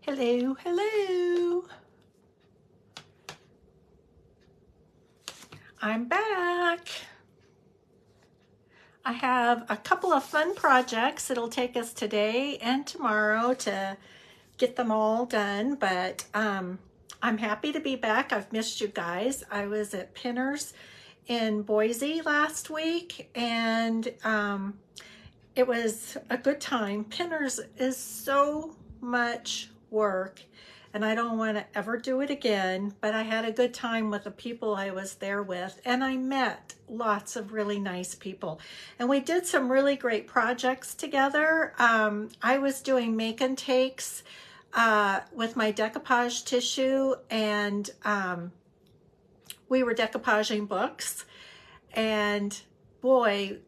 Hello, hello. I'm back. I have a couple of fun projects. It'll take us today and tomorrow to get them all done, but I'm happy to be back. I've missed you guys. I was at Pinners in Boise last week, and it was a good time. Pinners is so much work, and I don't want to ever do it again, but I had a good time with the people I was there with, and I met lots of really nice people, and we did some really great projects together. I was doing make and takes with my decoupage tissue, and we were decoupaging books, and boy,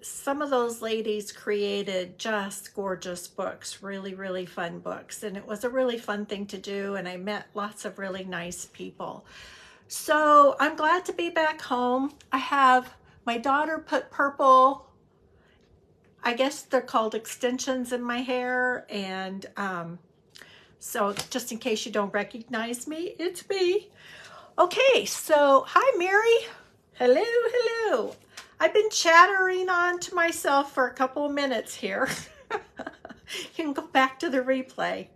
some of those ladies created just gorgeous books, really, really fun books. And it was a really fun thing to do. And I met lots of really nice people. So I'm glad to be back home. I have my daughter put purple, I guess they're called extensions, in my hair. And so just in case you don't recognize me, it's me. Okay, so hi, Mary. Hello, hello. I've been chattering on to myself for a couple of minutes here. You can go back to the replay.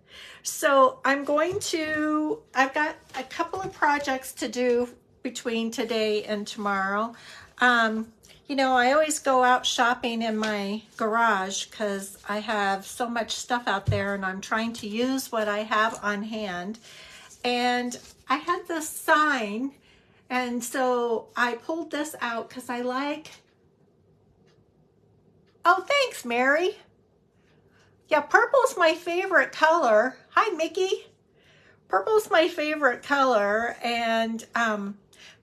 So I've got a couple of projects to do between today and tomorrow. You know, I always go out shopping in my garage because I have so much stuff out there, and I'm trying to use what I have on hand. And I had this sign, and so I pulled this out because I like, oh, thanks, Mary. Yeah, purple's my favorite color. Hi, Mickey. Purple's my favorite color, and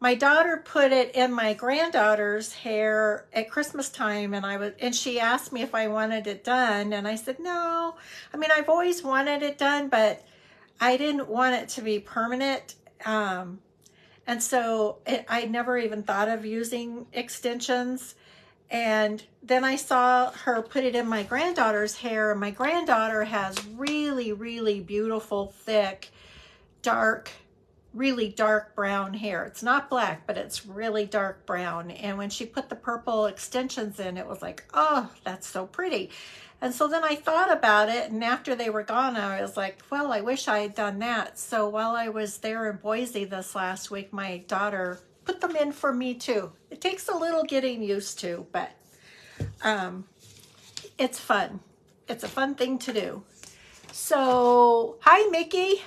my daughter put it in my granddaughter's hair at Christmas time, and she asked me if I wanted it done, and I said no. I mean, I've always wanted it done, but I didn't want it to be permanent. And so I never even thought of using extensions. And then I saw her put it in my granddaughter's hair, and my granddaughter has really, really beautiful, thick, dark, really dark brown hair. It's not black, but it's really dark brown. And when she put the purple extensions in, it was like, oh, that's so pretty. And so then I thought about it, and after they were gone, I was like, well, I wish I had done that. So while I was there in Boise this last week, my daughter put them in for me too. It takes a little getting used to, but it's fun. It's a fun thing to do. So, hi, Mickey.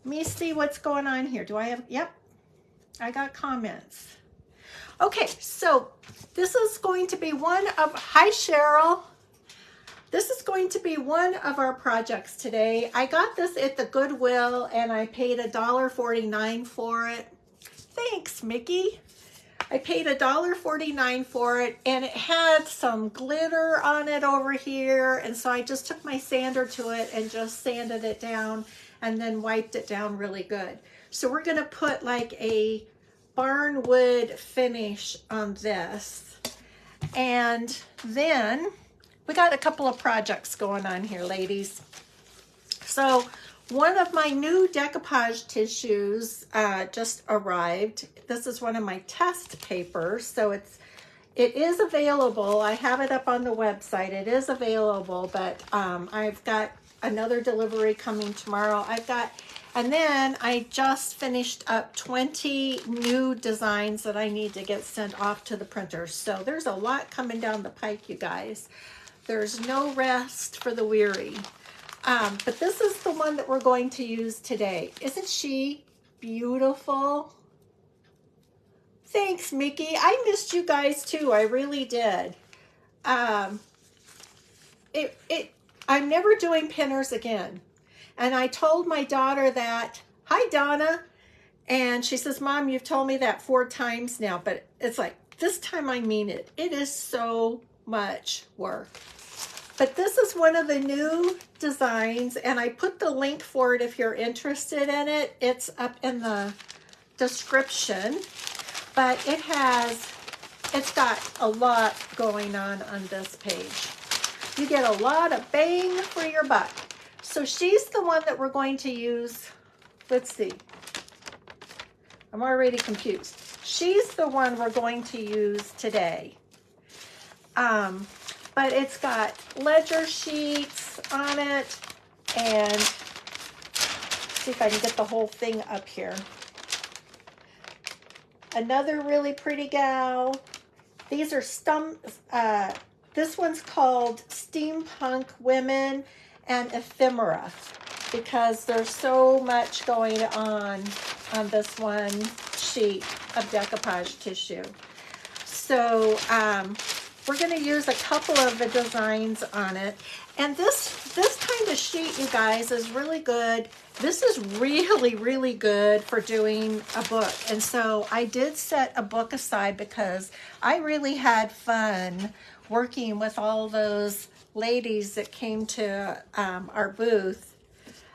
Let me see what's going on here. Do I have, yep, I got comments. Okay, so this is going to be hi, Cheryl. This is going to be one of our projects today. I got this at the Goodwill, and I paid $1.49 for it. Thanks, Mickey. I paid $1.49 for it, and it had some glitter on it over here, and so I just took my sander to it and just sanded it down and then wiped it down really good. So we're gonna put like a barnwood finish on this. And then we got a couple of projects going on here, ladies. So one of my new decoupage tissues just arrived. This is one of my test papers. So it is available. I have it up on the website. It is available, but I've got another delivery coming tomorrow. And then I just finished up 20 new designs that I need to get sent off to the printers. So there's a lot coming down the pike, you guys. There's no rest for the weary. But this is the one that we're going to use today. Isn't she beautiful? Thanks, Mickey. I missed you guys too. I really did. I'm never doing pinners again. And I told my daughter that, hi, Donna. And she says, Mom, you've told me that 4 times now, but it's like, this time I mean it. It is so much work. But this is one of the new designs, and I put the link for it if you're interested in it. It's up in the description, but it's got a lot going on this page. you get a lot of bang for your buck. So she's the one that we're going to use. Let's see. I'm already confused. She's the one we're going to use today. But it's got ledger sheets on it, and see if I can get the whole thing up here. Another really pretty gal. These are this one's called Steampunk Women and Ephemera, because there's so much going on this one sheet of decoupage tissue. So we're going to use a couple of the designs on it. And this kind of sheet, you guys, is really good. This is really, really good for doing a book. And so I did set a book aside because I really had fun working with all those ladies that came to our booth.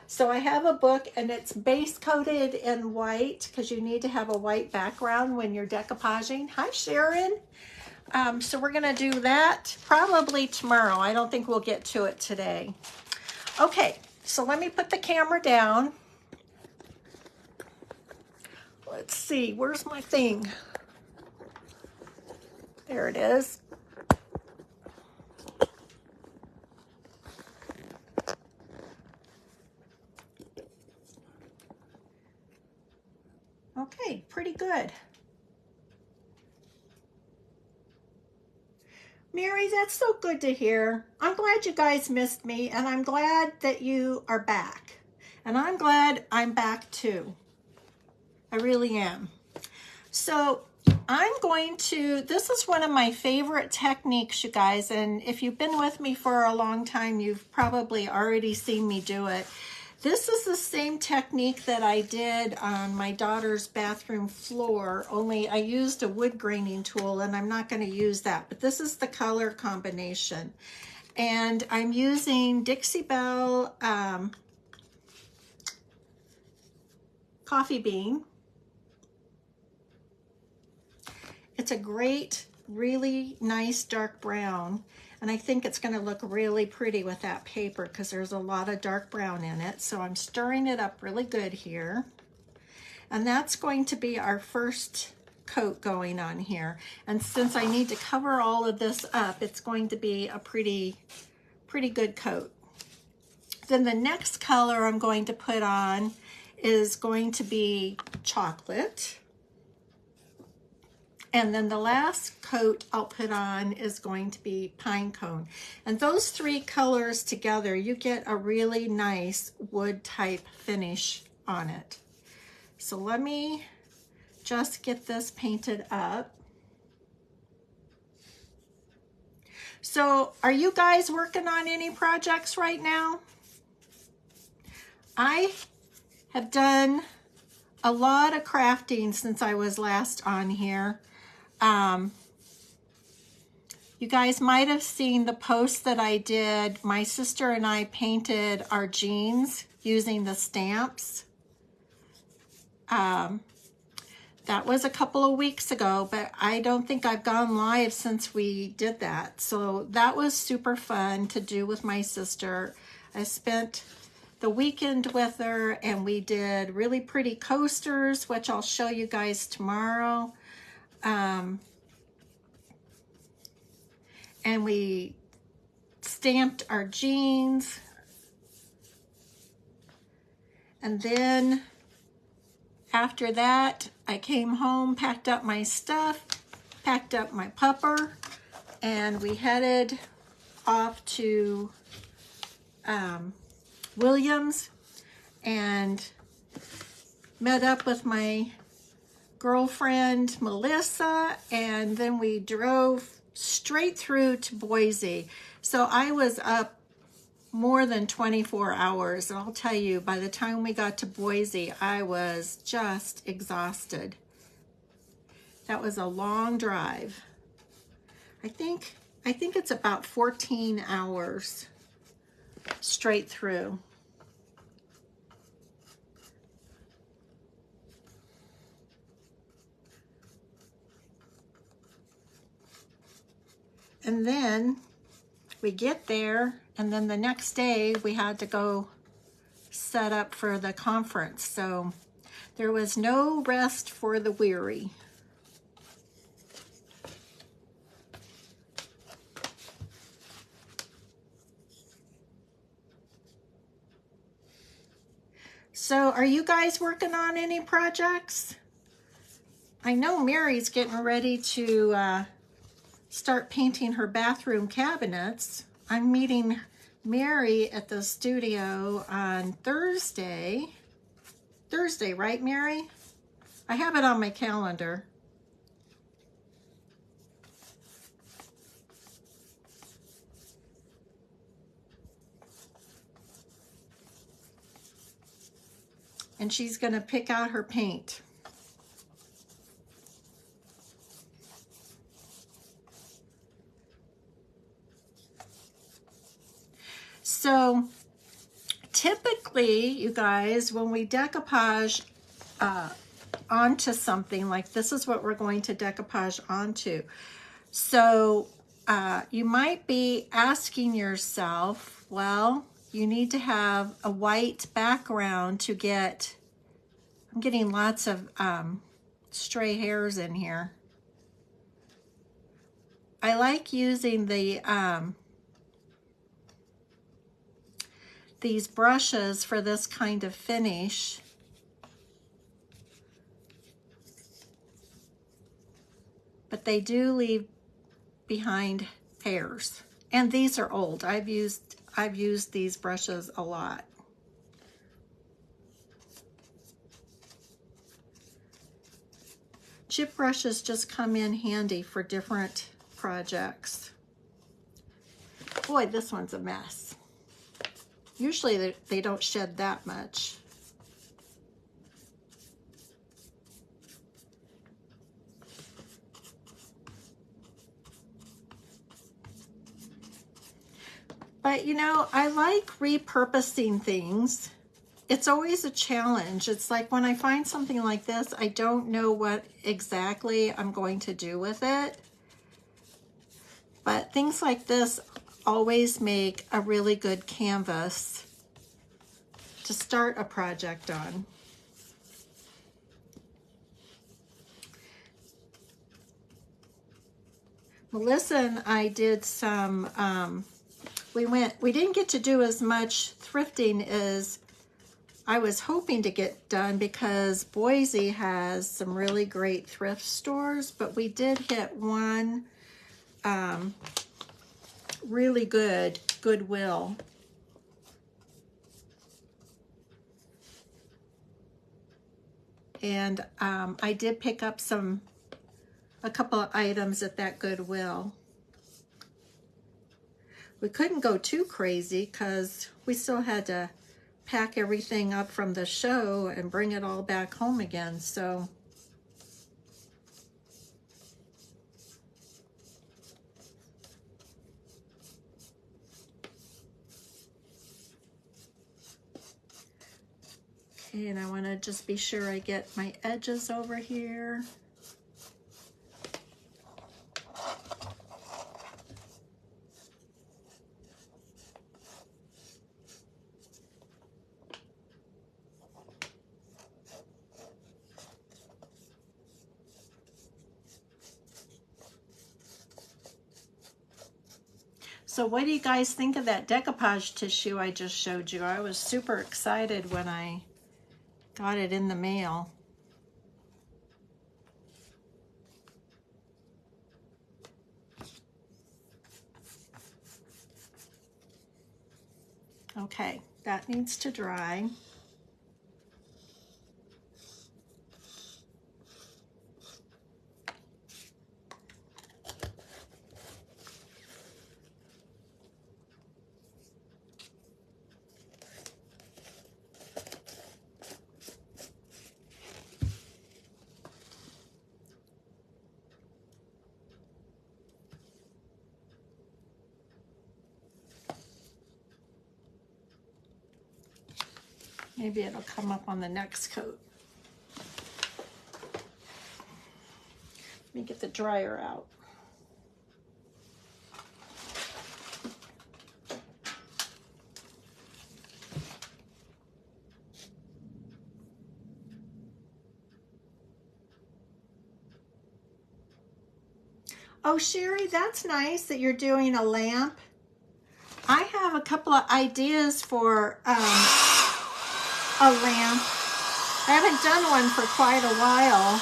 So I have a book, and it's base coated in white because you need to have a white background when you're decoupaging. Hi, Sharon. So we're going to do that probably tomorrow. I don't think we'll get to it today. Okay, so let me put the camera down. Let's see, where's my thing? There it is. Okay, pretty good. Mary, that's so good to hear. I'm glad you guys missed me, and I'm glad that you are back. And I'm glad I'm back too. I really am. So I'm going to, this is one of my favorite techniques, you guys, and if you've been with me for a long time, you've probably already seen me do it. This is the same technique that I did on my daughter's bathroom floor, only I used a wood graining tool, and I'm not going to use that, but this is the color combination. And I'm using Dixie Belle coffee bean. It's a great, really nice dark brown, and I think it's going to look really pretty with that paper because there's a lot of dark brown in it. So I'm stirring it up really good here, and that's going to be our first coat going on here. And since I need to cover all of this up, it's going to be a pretty good coat. Then the next color I'm going to put on is going to be chocolate. And then the last coat I'll put on is going to be pine cone. And those three colors together, you get a really nice wood type finish on it. So let me just get this painted up. So are you guys working on any projects right now? I have done a lot of crafting since I was last on here. You guys might have seen the post that I did. My sister and I painted our jeans using the stamps. That was a couple of weeks ago, but I don't think I've gone live since we did that. So that was super fun to do with my sister. I spent the weekend with her, and we did really pretty coasters, which I'll show you guys tomorrow. And we stamped our jeans. And then after that, I came home, packed up my stuff, packed up my pupper, and we headed off to Williams and met up with my girlfriend Melissa, and then we drove straight through to Boise. So I was up more than 24 hours, and I'll tell you, by the time we got to Boise, I was just exhausted. That was a long drive. I think it's about 14 hours straight through. And then we get there, and then the next day we had to go set up for the conference. So there was no rest for the weary. So are you guys working on any projects? I know Mary's getting ready to start painting her bathroom cabinets. I'm meeting Mary at the studio on Thursday. Thursday, right, Mary? I have it on my calendar. And she's gonna pick out her paint. So typically, you guys, when we decoupage onto something, like this is what we're going to decoupage onto. So you might be asking yourself, well, you need to have a white background to get, I'm getting lots of stray hairs in here. I like using the these brushes for this kind of finish. But they do leave behind hairs. And these are old. I've used these brushes a lot. Chip brushes just come in handy for different projects. Boy, this one's a mess. Usually they don't shed that much. But you know, I like repurposing things. It's always a challenge. It's like when I find something like this, I don't know what exactly I'm going to do with it. But things like this always make a really good canvas to start a project on. Melissa and I did some, we didn't get to do as much thrifting as I was hoping to get done because Boise has some really great thrift stores, but we did hit one really good Goodwill. And I did pick up a couple of items at that Goodwill. We couldn't go too crazy because we still had to pack everything up from the show and bring it all back home again, so. Okay, and I want to just be sure I get my edges over here. So what do you guys think of that decoupage tissue I just showed you? I was super excited when I got it in the mail. Okay, that needs to dry. Maybe it'll come up on the next coat. Let me get the dryer out. Oh, Sherry, that's nice that you're doing a lamp. I have a couple of ideas for a lamp. I haven't done one for quite a while.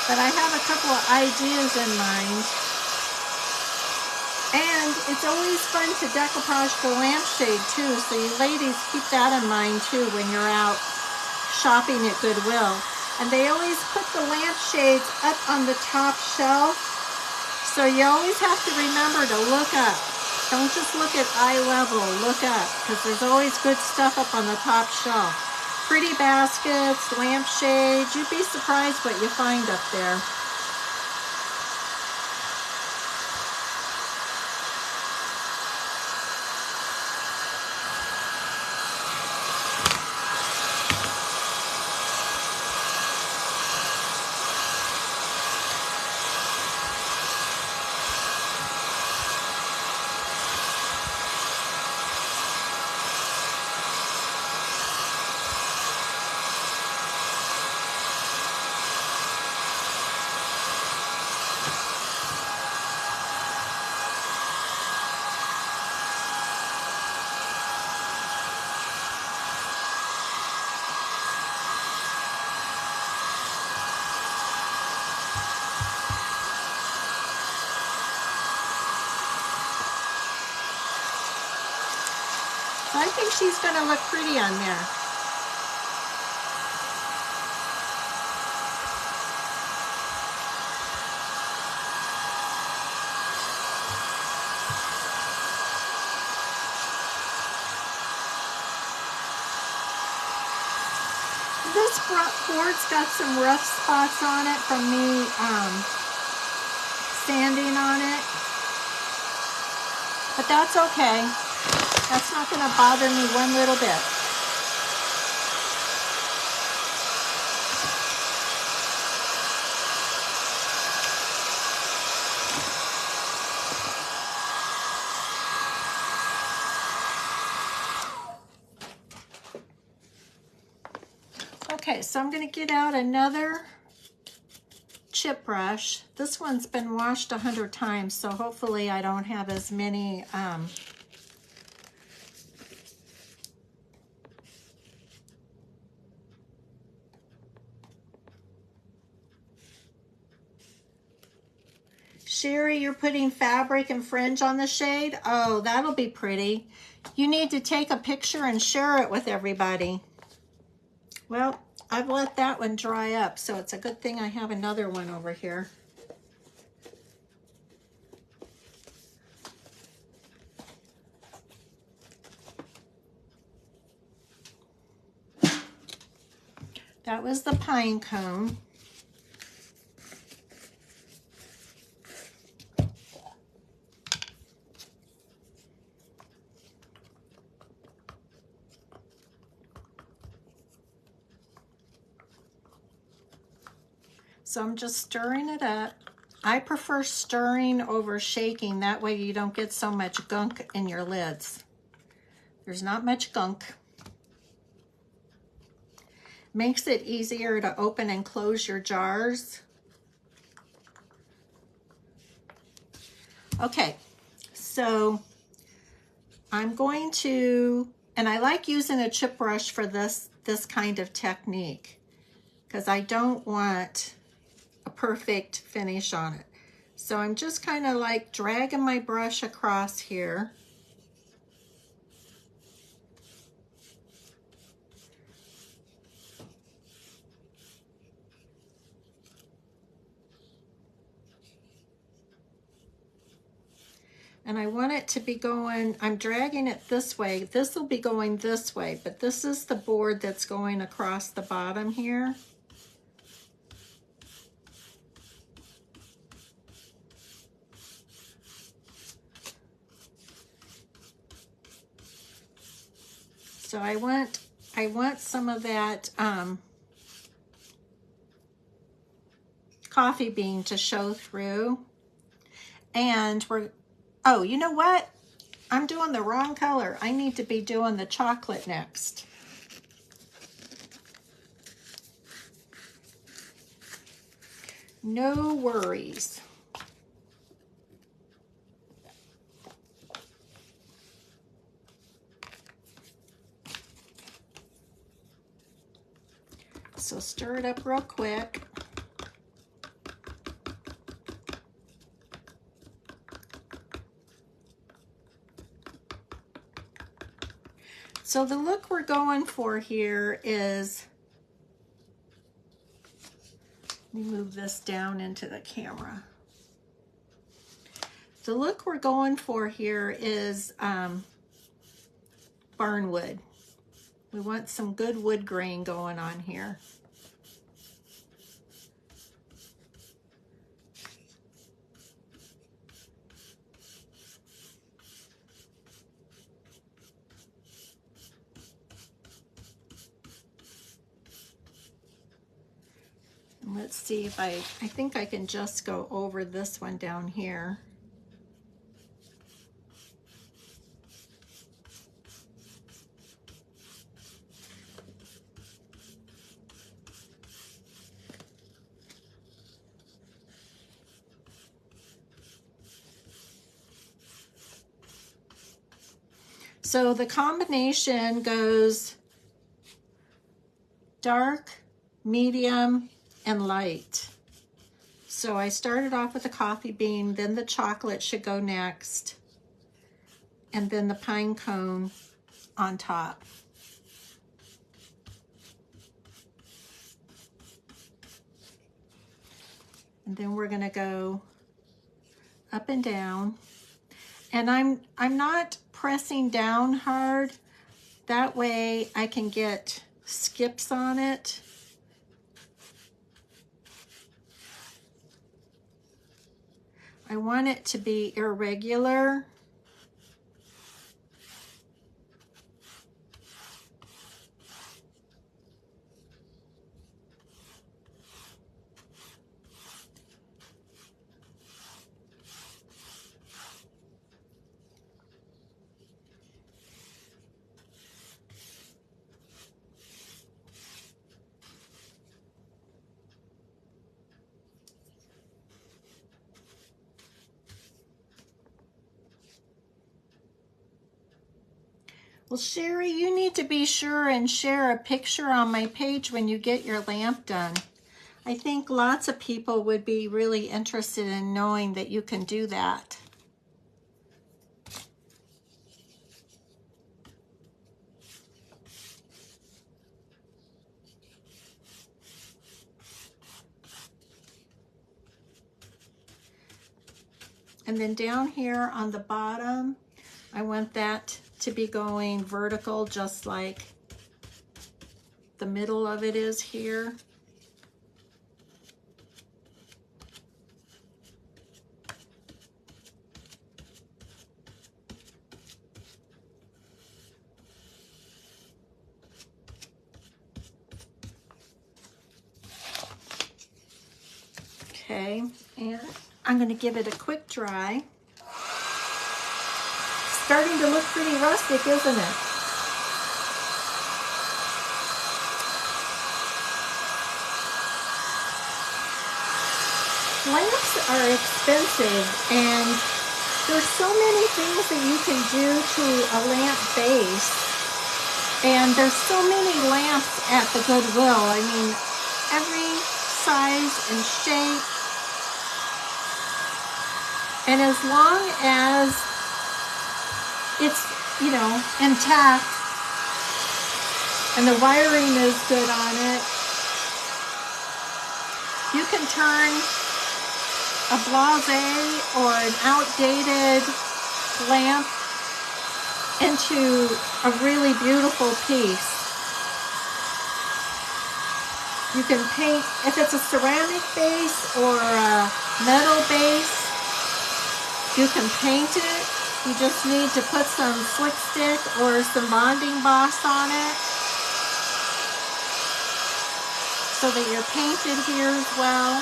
But I have a couple of ideas in mind. And it's always fun to decoupage the lampshade too, so you ladies keep that in mind too when you're out shopping at Goodwill. And they always put the lampshades up on the top shelf, so you always have to remember to look up. Don't just look at eye level, look up, because there's always good stuff up on the top shelf. Pretty baskets, lampshades, you'd be surprised what you find up there. I think she's going to look pretty on there. This board's got some rough spots on it from me sanding on it, but that's okay. That's not going to bother me one little bit. Okay, so I'm going to get out another chip brush. This one's been washed 100 times, so hopefully I don't have as many Sherry, you're putting fabric and fringe on the shade? Oh, that'll be pretty. You need to take a picture and share it with everybody. Well, I've let that one dry up, so it's a good thing I have another one over here. That was the pine cone. So I'm just stirring it up. I prefer stirring over shaking. That way you don't get so much gunk in your lids. There's not much gunk. Makes it easier to open and close your jars. Okay, so I'm going to, and I like using a chip brush for this kind of technique because I don't want a perfect finish on it. So I'm just kind of like dragging my brush across here. And I want it to be going, I'm dragging it this way. This will be going this way, but this is the board that's going across the bottom here. So I want some of that coffee bean to show through. And oh, you know what? I'm doing the wrong color. I need to be doing the chocolate next. No worries. So stir it up real quick. So the look we're going for here is, let me move this down into the camera. The look we're going for here is barnwood. We want some good wood grain going on here. Let's see if I think I can just go over this one down here. So the combination goes dark, medium, and light. So I started off with the coffee bean, then the chocolate should go next, and then the pine cone on top. And then we're gonna go up and down. And I'm not pressing down hard. That way I can get skips on it. I want it to be irregular. Well, Sherry, you need to be sure and share a picture on my page when you get your lamp done. I think lots of people would be really interested in knowing that you can do that. And then down here on the bottom, I want that to be going vertical, just like the middle of it is here. Okay, and I'm going to give it a quick dry. Starting to look pretty rustic, isn't it? Lamps are expensive, and there's so many things that you can do to a lamp base, and there's so many lamps at the Goodwill. I mean, every size and shape, and as long as it's, you know, intact and the wiring is good on it, you can turn a blasé or an outdated lamp into a really beautiful piece. You can paint, if it's a ceramic base or a metal base, you can paint it. You just need to put some slick stick or some bonding boss on it so that you're painted here as well.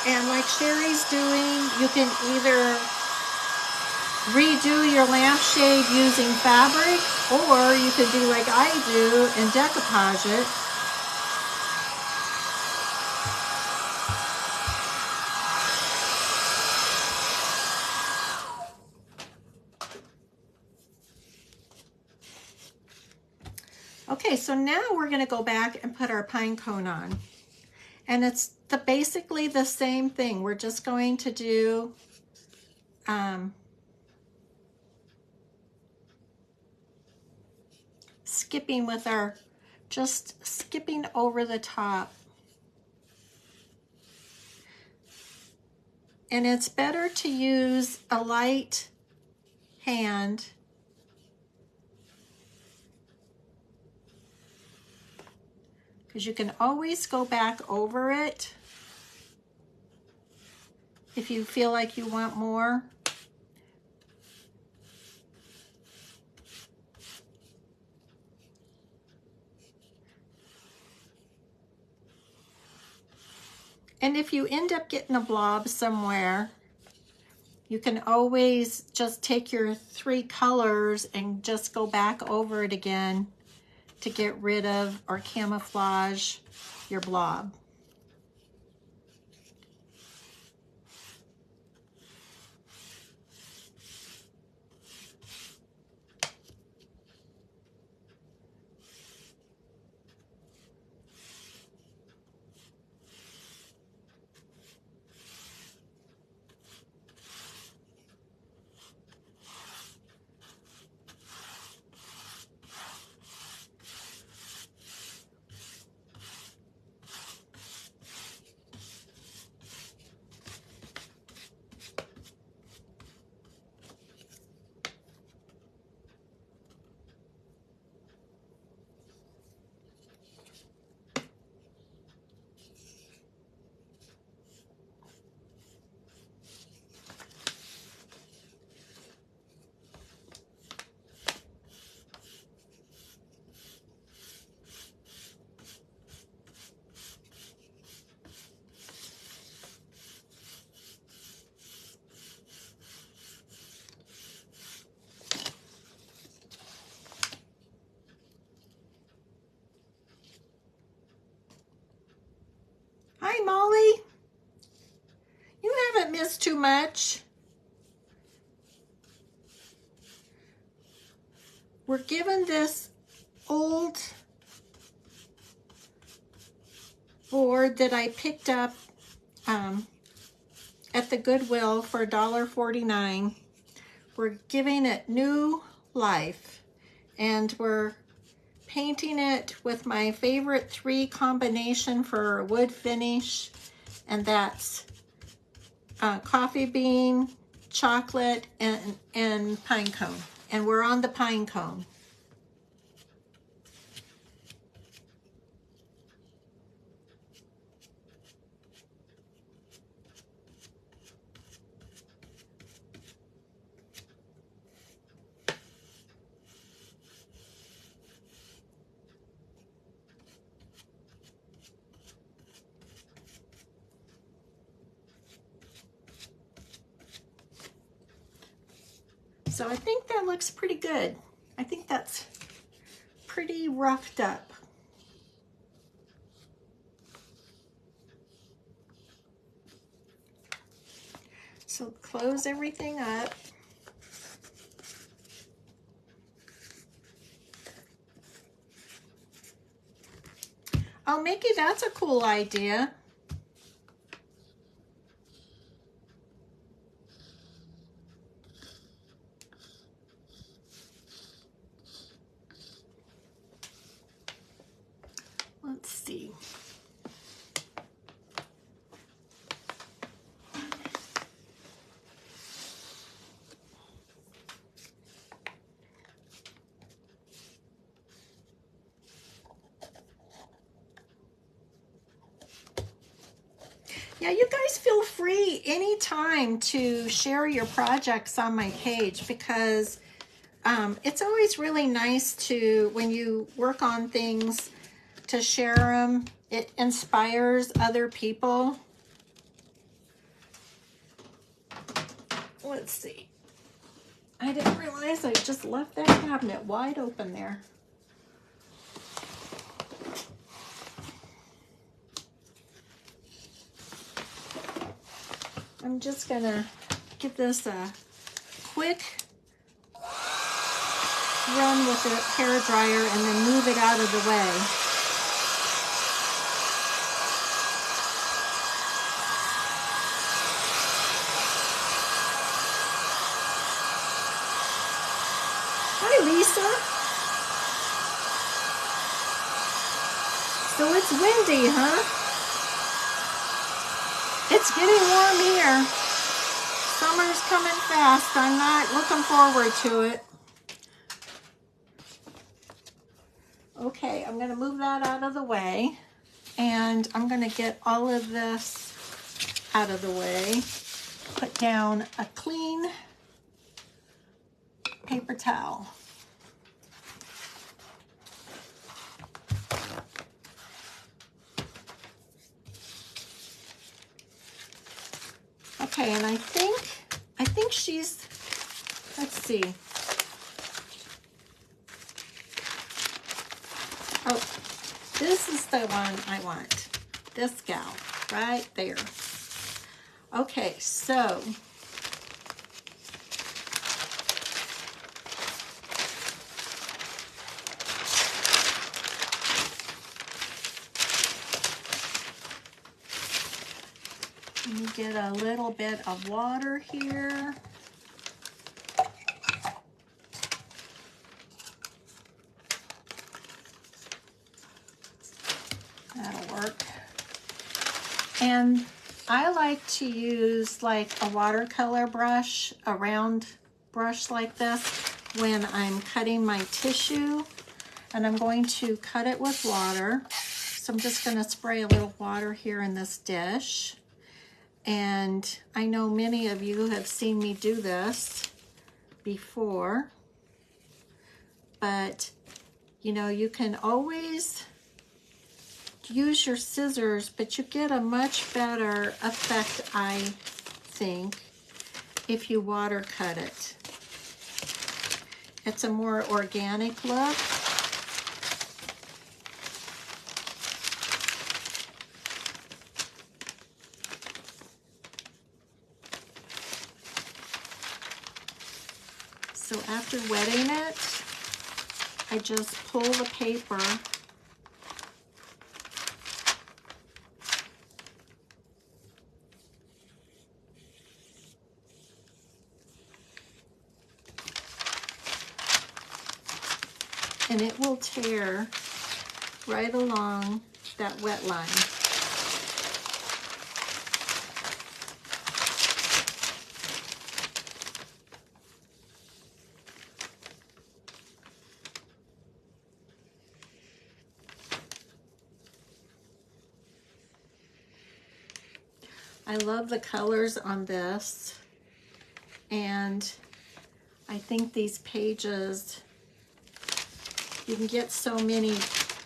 And like Sherry's doing, you can either redo your lampshade using fabric, or you could do like I do and decoupage it. Okay, so now we're going to go back and put our pine cone on. And it's basically the same thing. We're just going to do skipping with our, just skipping over the top. And it's better to use a light hand because you can always go back over it if you feel like you want more. And if you end up getting a blob somewhere, you can always just take your 3 colors and just go back over it again to get rid of or camouflage your blob. Hi, Molly. You haven't missed too much. We're given this old board that I picked up at the Goodwill for $1.49. We're giving it new life, and we're painting it with my favorite 3 combination for wood finish, and that's coffee bean, chocolate, and pine cone. And we're on the pine cone. So I think that looks pretty good. I think that's pretty roughed up. So close everything up. Oh, Mickey, that's a cool idea. Let's see. Yeah, you guys feel free anytime to share your projects on my page, because it's always really nice to, when you work on things, to share them. It inspires other people. Let's see. I didn't realize I just left that cabinet wide open there. I'm just gonna give this a quick run with the hair dryer and then move it out of the way. Hi, Lisa. So it's windy, huh? It's getting warm here. Summer's coming fast. I'm not looking forward to it. Okay, I'm going to move that out of the way. And I'm going to get all of this out of the way. Put down a clean paper towel. Okay, and I think she's, let's see. Oh, this is the one I want. This gal, right there. Okay, so let me get a little bit of water here. That'll work. And I like to use like a watercolor brush, a round brush like this, when I'm cutting my tissue. And I'm going to cut it with water. So I'm just going to spray a little water here in this dish. And I know many of you have seen me do this before, but you know, you can always use your scissors, but you get a much better effect, I think, if you water cut it. It's a more organic look. So after wetting it, I just pull the paper and it will tear right along that wet line. I love the colors on this, and I think these pages, you can get so many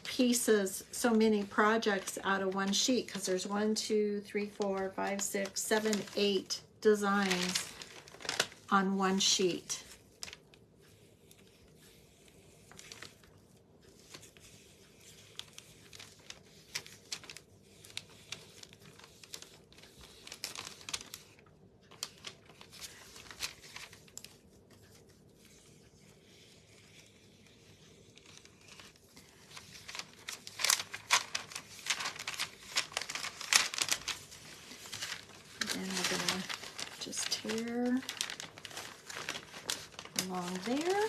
pieces, so many projects out of one sheet, because there's 1, 2, 3, 4, 5, 6, 7, 8 designs on one sheet. Tear along there.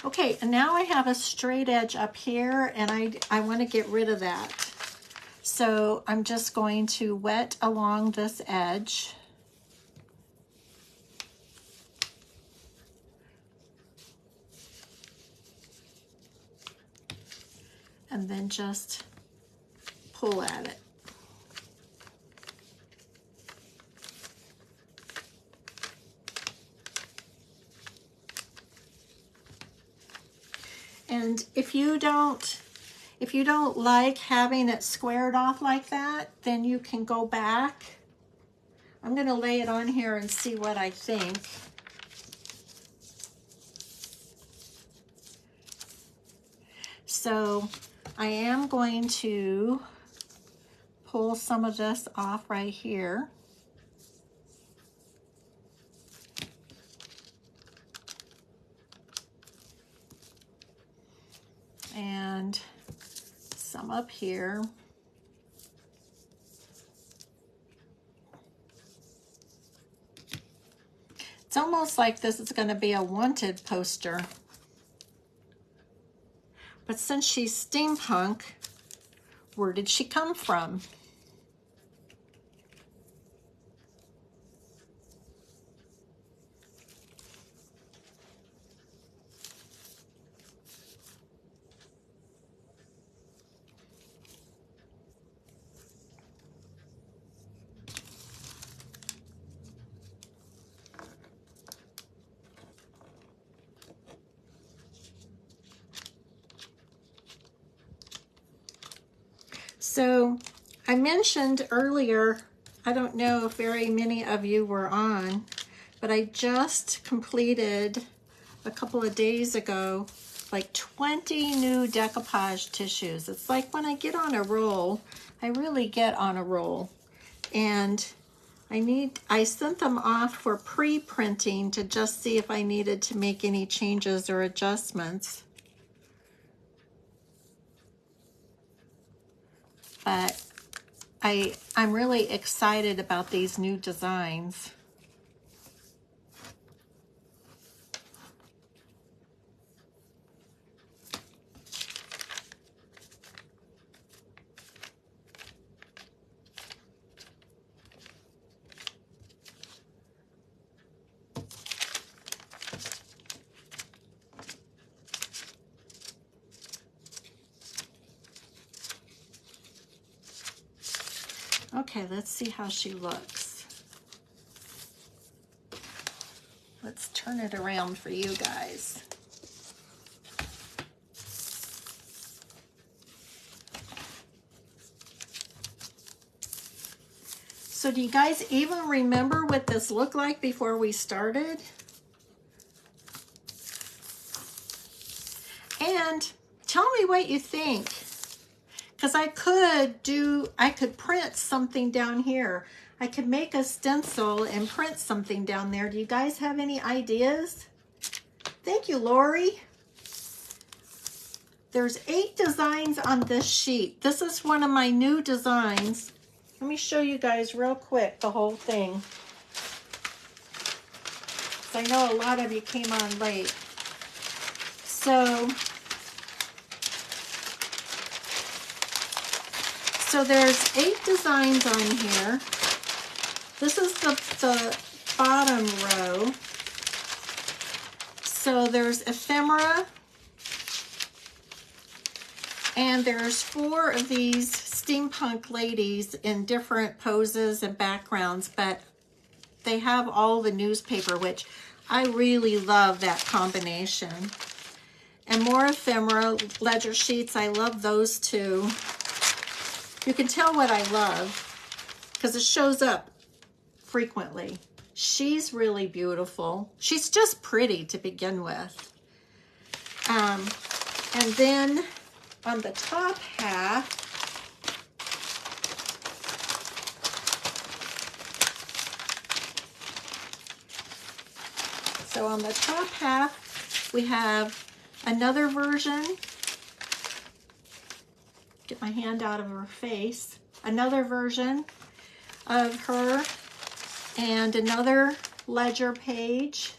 Okay, and now I have a straight edge up here, and I want to get rid of that. So I'm just going to wet along this edge. And then just pull at it. And if you don't like having it squared off like that, then you can go back. I'm going to lay it on here and see what I think. So I am going to pull some of this off right here. up here. It's almost like this is going to be a wanted poster. But since she's steampunk, where did she come from? So I mentioned earlier, I don't know if very many of you were on, but I just completed a couple of days ago like 20 new decoupage tissues. It's like when I get on a roll, I really get on a roll. And I sent them off for pre-printing to just see if I needed to make any changes or adjustments. But I'm really excited about these new designs. Okay, let's see how she looks. Let's turn it around for you guys. So do you guys even remember what this looked like before we started? And tell me what you think. Because I could print something down here. I could make a stencil and print something down there. Do you guys have any ideas? Thank you, Lori. There's 8 designs on this sheet. This is one of my new designs. Let me show you guys real quick the whole thing. I know a lot of you came on late. So there's 8 designs on here. This is the bottom row. So there's ephemera, and there's 4 of these steampunk ladies in different poses and backgrounds, but they have all the newspaper, which I really love that combination. And more ephemera ledger sheets. I love those too. You can tell what I love because it shows up frequently. She's really beautiful. She's just pretty to begin with. And then on the top half, so on the top half, we have another version. Get my hand out of her face. Another version of her and another ledger page.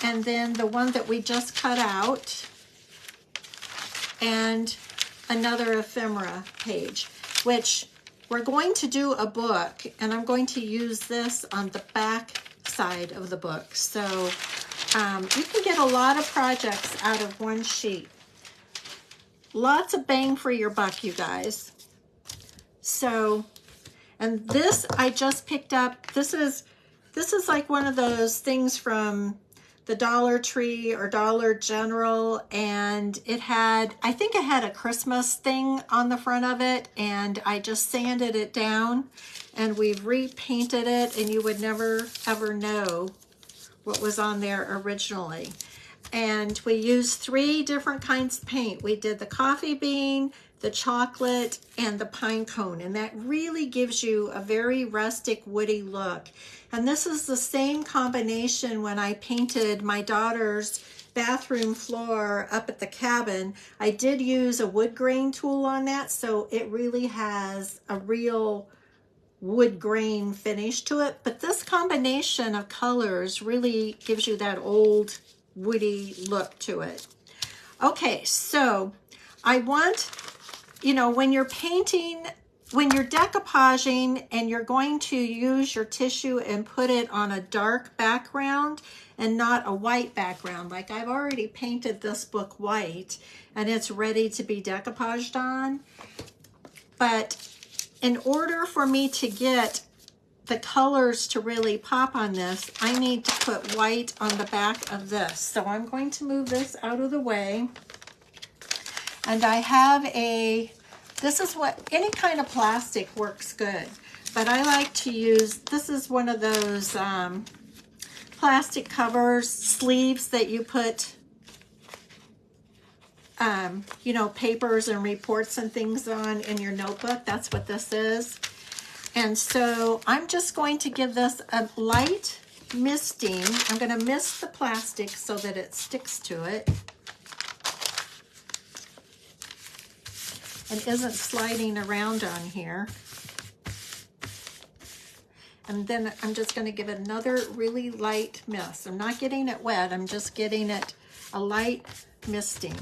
And then the one that we just cut out and another ephemera page, which we're going to do a book, and I'm going to use this on the back side of the book. So you can get a lot of projects out of one sheet. Lots of bang for your buck, you guys. So, and this I just picked up. This is like one of those things from the Dollar Tree or Dollar General, and it had, I think it had a Christmas thing on the front of it, and I just sanded it down, and we've repainted it, and you would never ever know what was on there originally. And we used 3 different kinds of paint. We did the coffee bean, the chocolate, and the pine cone, and that really gives you a very rustic, woody look. And this is the same combination when I painted my daughter's bathroom floor up at the cabin. I did use a wood grain tool on that, so it really has a real wood grain finish to it. But this combination of colors really gives you that old woody look to it. Okay, so I want, you know, when you're painting, when you're decoupaging and you're going to use your tissue and put it on a dark background and not a white background, like I've already painted this book white and it's ready to be decoupaged on. But in order for me to get the colors to really pop on this, I need to put white on the back of this. So I'm going to move this out of the way. And I have a, this is what, any kind of plastic works good, but I like to use, this is one of those plastic covers, sleeves that you put, you know, papers and reports and things on in your notebook. That's what this is. And so I'm just going to give this a light misting. I'm going to mist the plastic so that it sticks to it and isn't sliding around on here. And then I'm just going to give it another really light mist. I'm not getting it wet, I'm just getting it a light misting.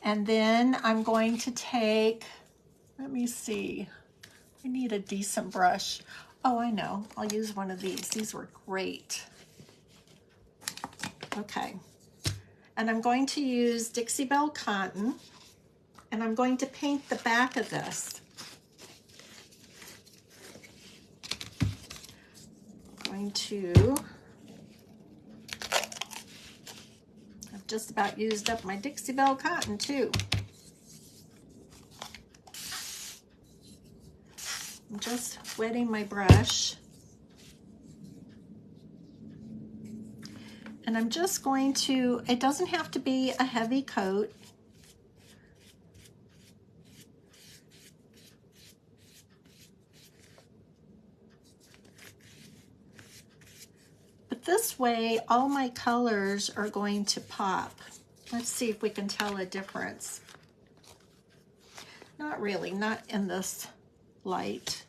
And then I'm going to take, let me see, I need a decent brush. Oh, I know, I'll use one of these. These were great. Okay, and I'm going to use Dixie Belle cotton, and I'm going to paint the back of this. I'm going to, I've just about used up my Dixie Belle cotton too. I'm just wetting my brush. And I'm just going to, it doesn't have to be a heavy coat. But this way, all my colors are going to pop. Let's see if we can tell a difference. Not really, not in this light.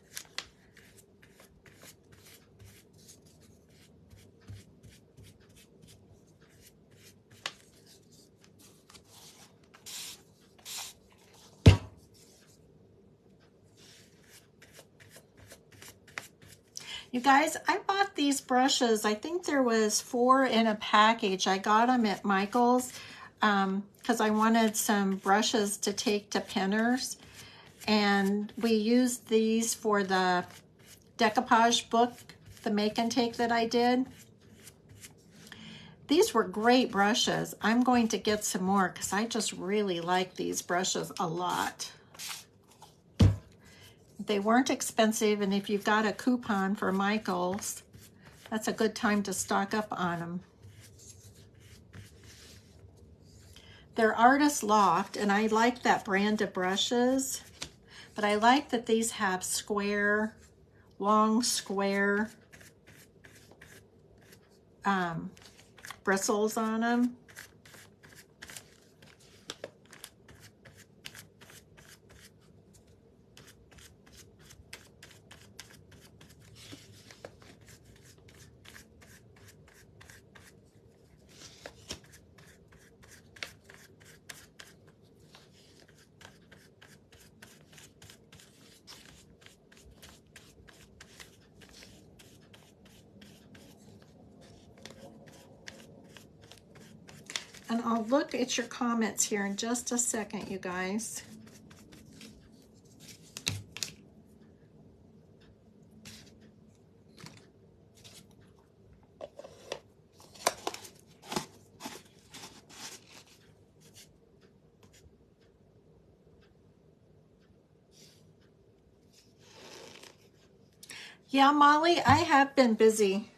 You guys, I bought these brushes. I think there was 4 in a package. I got them at Michael's because I wanted some brushes to take to pinners. And we used these for the decoupage book, the make and take that I did. These were great brushes. I'm going to get some more because I just really like these brushes a lot. They weren't expensive, and if you've got a coupon for Michael's, that's a good time to stock up on them. They're Artist Loft, and I like that brand of brushes, but I like that these have square, long square bristles on them. And I'll look at your comments here in just a second, you guys. Yeah, Molly, I have been busy.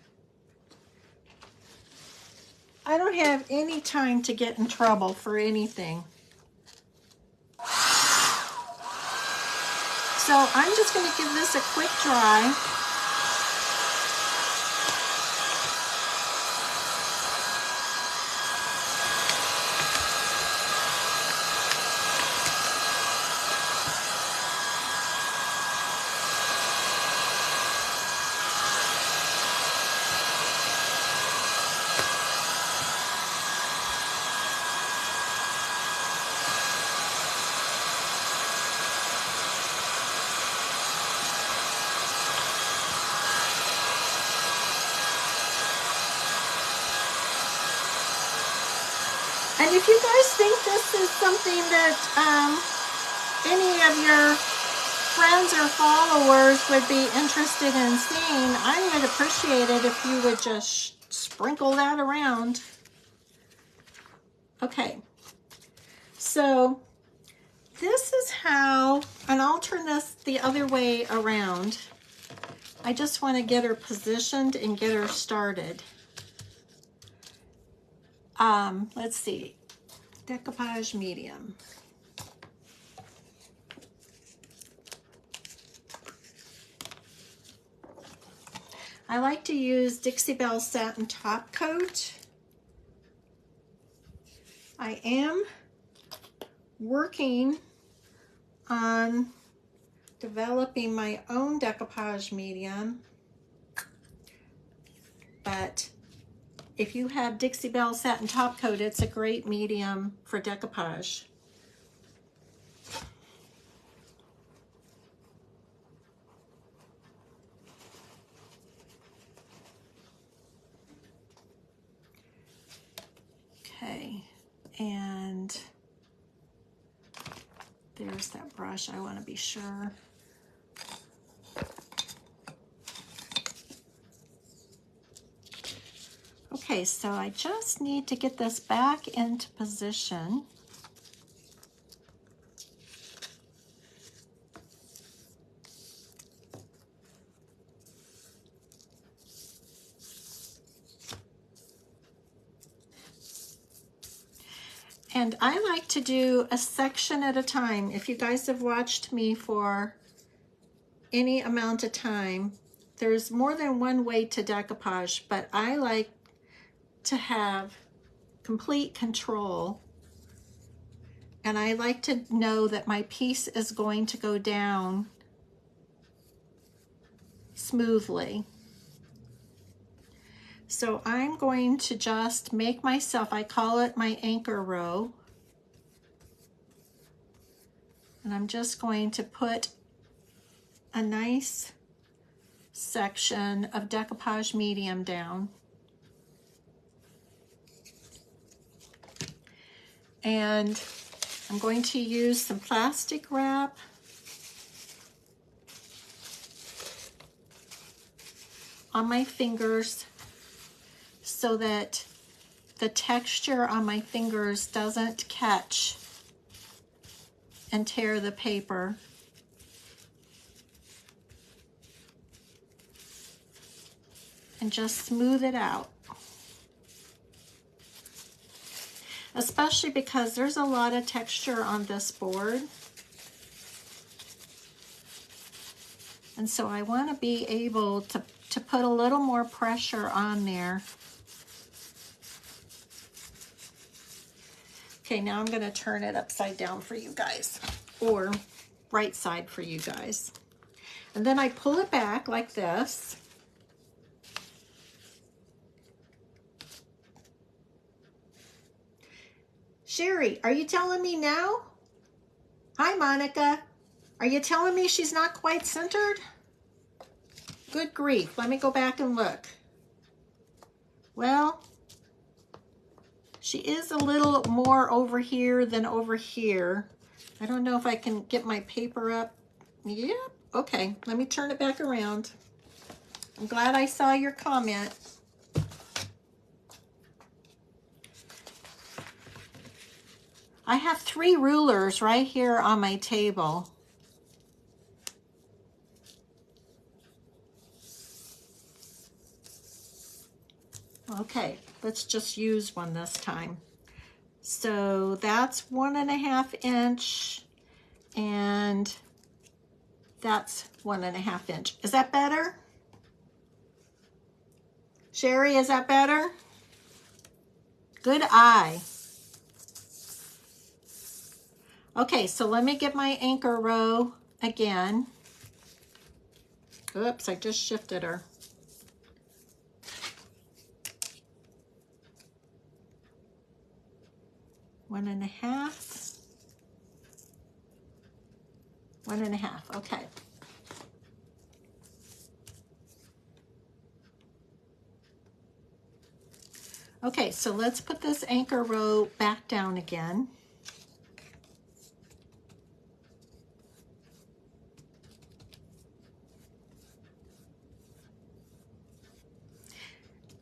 I don't have any time to get in trouble for anything. So I'm just going to give this a quick dry. And if you guys think this is something that any of your friends or followers would be interested in seeing, I would appreciate it if you would just sprinkle that around. Okay, so this is how, and I'll turn this the other way around. I just want to get her positioned and get her started. Let's see, decoupage medium. I like to use Dixie Belle Satin Top Coat. I am working on developing my own decoupage medium, but if you have Dixie Belle Satin Top Coat, it's a great medium for decoupage. Okay, and there's that brush. I want to be sure. Okay, so I just need to get this back into position. And I like to do a section at a time. If you guys have watched me for any amount of time, there's more than one way to decoupage, but I like to have complete control, and I like to know that my piece is going to go down smoothly. So I'm going to just make myself, I call it my anchor row, and I'm just going to put a nice section of decoupage medium down. And I'm going to use some plastic wrap on my fingers so that the texture on my fingers doesn't catch and tear the paper. And just smooth it out. Especially because there's a lot of texture on this board. And so I want to be able to put a little more pressure on there. Okay, now I'm going to turn it upside down for you guys, or right side for you guys. And then I pull it back like this. Sherry, are you telling me now? Hi, Monica. Are you telling me she's not quite centered? Good grief. Let me go back and look. Well, she is a little more over here than over here. I don't know if I can get my paper up. Yep. Okay, let me turn it back around. I'm glad I saw your comment. I have 3 rulers right here on my table. Okay, let's just use one this time. So that's 1.5 inch, and That's 1.5 inch. Is that better? Sherry, is that better? Good eye. Okay, so let me get my anchor row again. Oops, I just shifted her. One and a half. 1.5, okay. Okay, so let's put this anchor row back down again.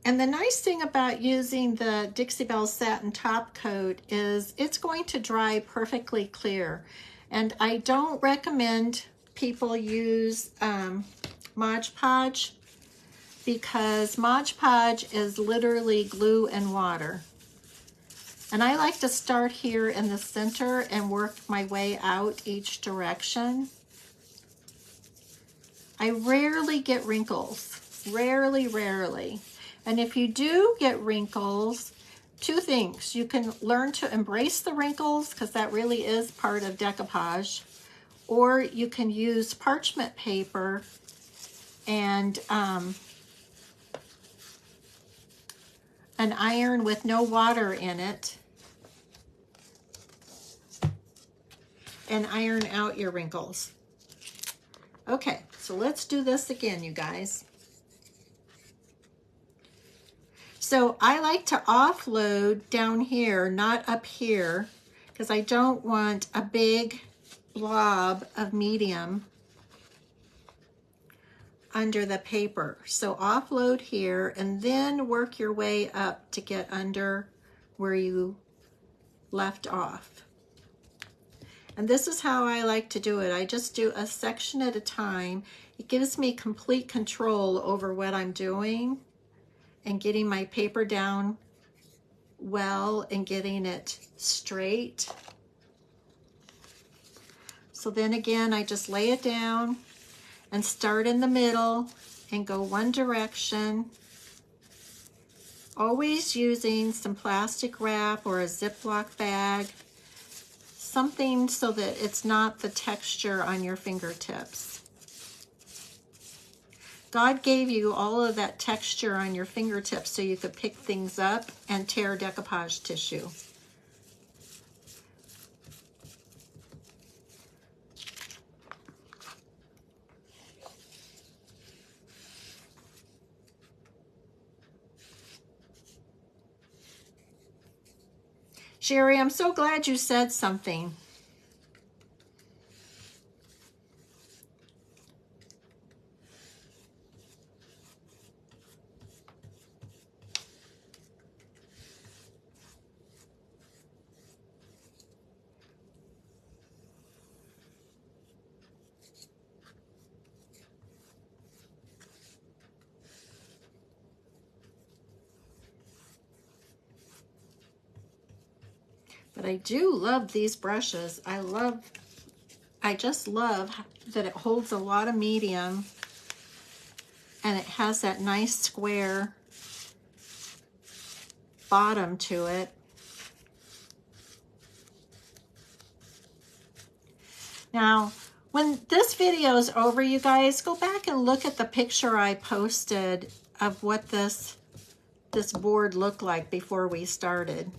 And the nice thing about using the Dixie Belle satin top coat is it's going to dry perfectly clear. And I don't recommend people use Mod Podge, because Mod Podge is literally glue and water. And I like to start here in the center and work my way out each direction. I rarely get wrinkles, rarely. And if you do get wrinkles, two things. You can learn to embrace the wrinkles, because that really is part of decoupage, or you can use parchment paper and an iron with no water in it and iron out your wrinkles. Okay, so let's do this again, you guys. So I like to offload down here, not up here, because I don't want a big blob of medium under the paper. So offload here and then work your way up to get under where you left off. And this is how I like to do it. I just do a section at a time. It gives me complete control over what I'm doing and getting my paper down well and getting it straight. So then again, I just lay it down and start in the middle and go one direction, always using some plastic wrap or a Ziploc bag, something so that it's not the texture on your fingertips. God gave you all of that texture on your fingertips so you could pick things up and tear decoupage tissue. Sherry, I'm so glad you said something. But I do love these brushes. I just love that it holds a lot of medium and it has that nice square bottom to it. Now, when this video is over, you guys, go back and look at the picture I posted of what this board looked like before we started.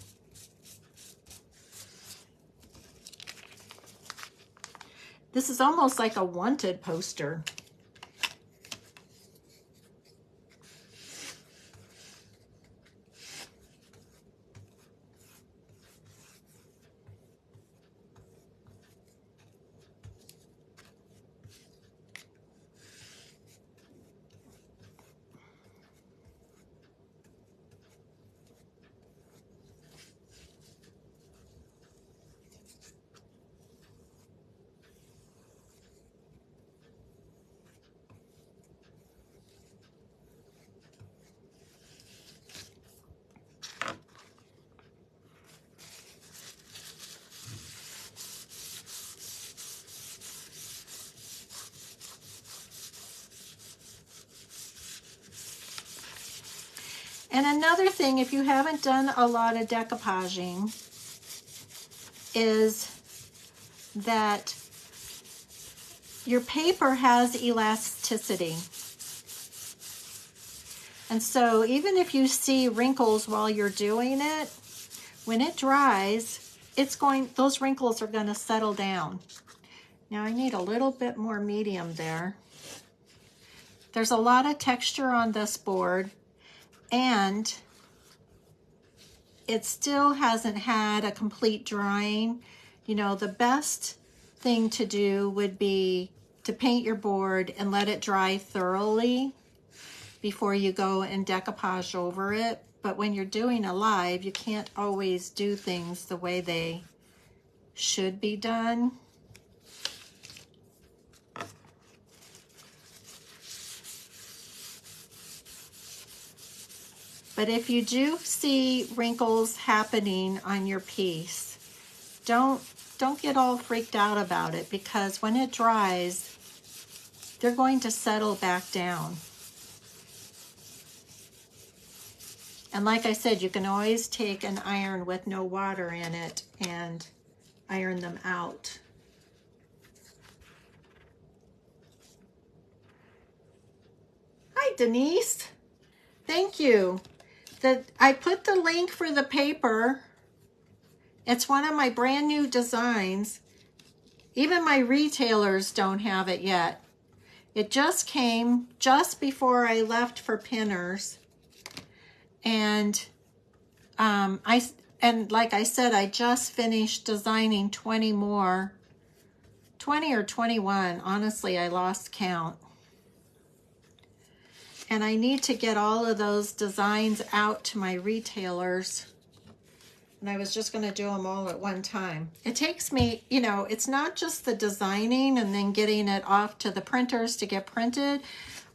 This is almost like a wanted poster. And another thing, if you haven't done a lot of decoupaging, is that your paper has elasticity. And so even if you see wrinkles while you're doing it, when it dries, those wrinkles are going to settle down. Now I need a little bit more medium there. There's a lot of texture on this board, and it still hasn't had a complete drying. You know, the best thing to do would be to paint your board and let it dry thoroughly before you go and decoupage over it. But when you're doing a live, you can't always do things the way they should be done. But if you do see wrinkles happening on your piece, don't get all freaked out about it, because when it dries, they're going to settle back down. And like I said, you can always take an iron with no water in it and iron them out. Hi, Denise. Thank you. I put the link for the paper. It's one of my brand new designs. Even my retailers don't have it yet. It just came just before I left for Pinners. And like I said, I just finished designing 20 more. 20 or 21. Honestly, I lost count. And I need to get all of those designs out to my retailers. And I was just going to do them all at one time. It takes me, you know, it's not just the designing and then getting it off to the printers to get printed,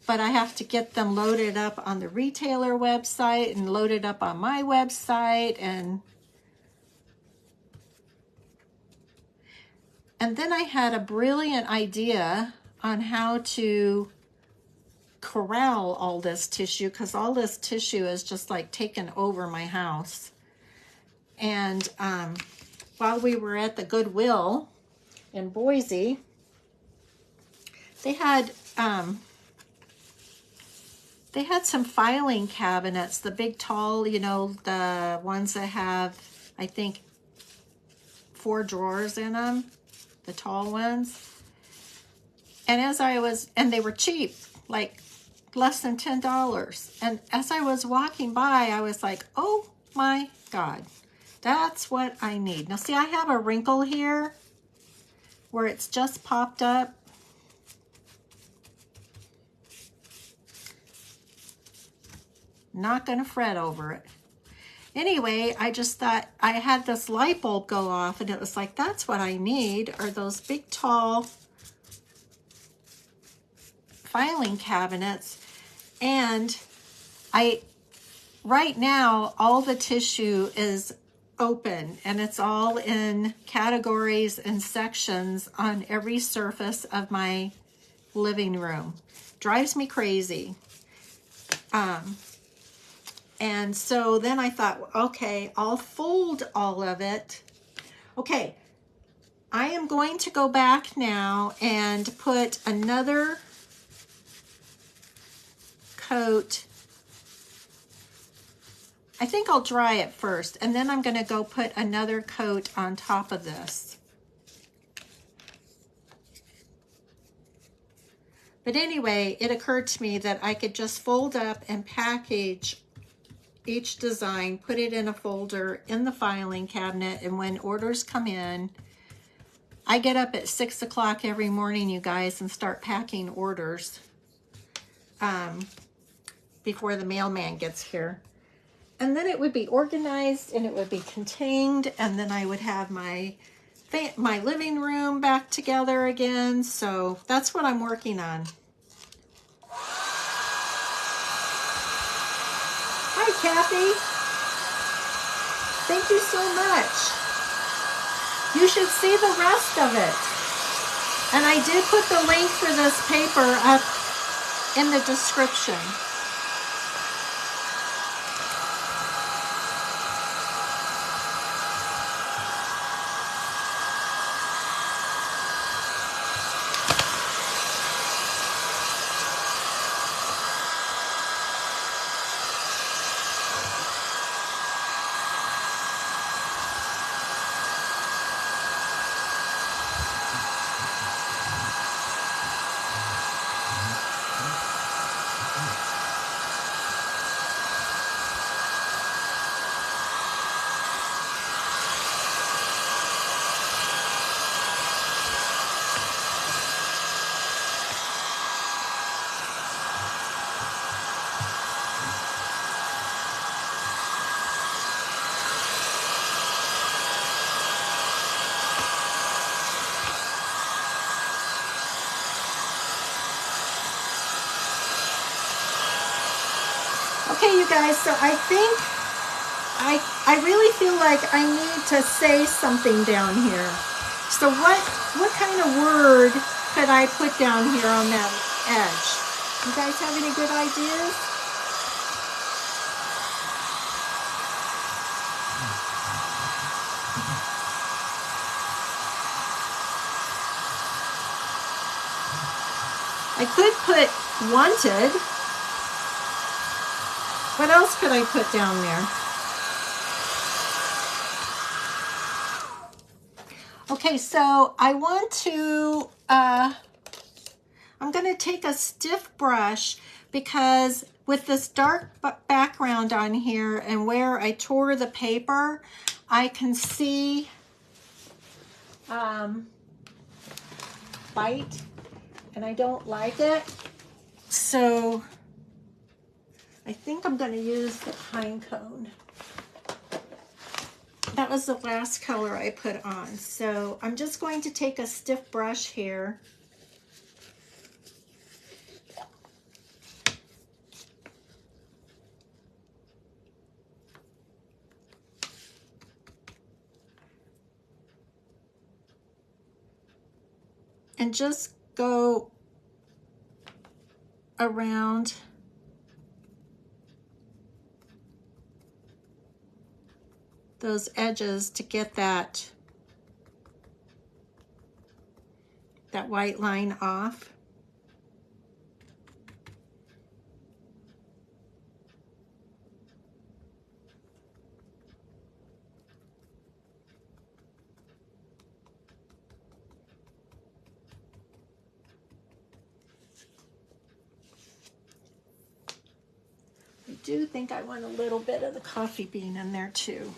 but I have to get them loaded up on the retailer website and loaded up on my website. And then I had a brilliant idea on how to corral all this tissue, because all this tissue is just like taken over my house. And while we were at the Goodwill in Boise, they had some filing cabinets, the big tall, you know, the ones that have, I think, 4 drawers in them, the tall ones. And they were cheap, like less than $10. And as I was walking by, I was like, oh my God, that's what I need. Now see, I have a wrinkle here where it's just popped up. Not gonna fret over it. Anyway, I just thought, I had this light bulb go off and it was like, that's what I need, are those big tall filing cabinets. And right now, all the tissue is open and it's all in categories and sections on every surface of my living room. Drives me crazy. And so then I thought, okay, I'll fold all of it. Okay, I am going to go back now and put another coat. I think I'll dry it first, and then I'm going to go put another coat on top of this. But anyway, it occurred to me that I could just fold up and package each design, put it in a folder in the filing cabinet, and when orders come in, I get up at 6 o'clock every morning, you guys, and start packing orders before the mailman gets here. And then it would be organized and it would be contained, and then I would have my living room back together again. So that's what I'm working on. Hi, Kathy. Thank you so much. You should see the rest of it. And I did put the link for this paper up in the description. Okay, you guys, so I think I really feel like I need to say something down here. So what kind of word could I put down here on that edge? You guys have any good ideas? I could put wanted. What else could I put down there? Okay, so I want to, I'm going to take a stiff brush because with this dark background on here and where I tore the paper, I can see bite, and I don't like it. So I think I'm going to use the pine cone. That was the last color I put on. So I'm just going to take a stiff brush here. And just go around those edges to get that white line off. I do think I want a little bit of the coffee bean in there too.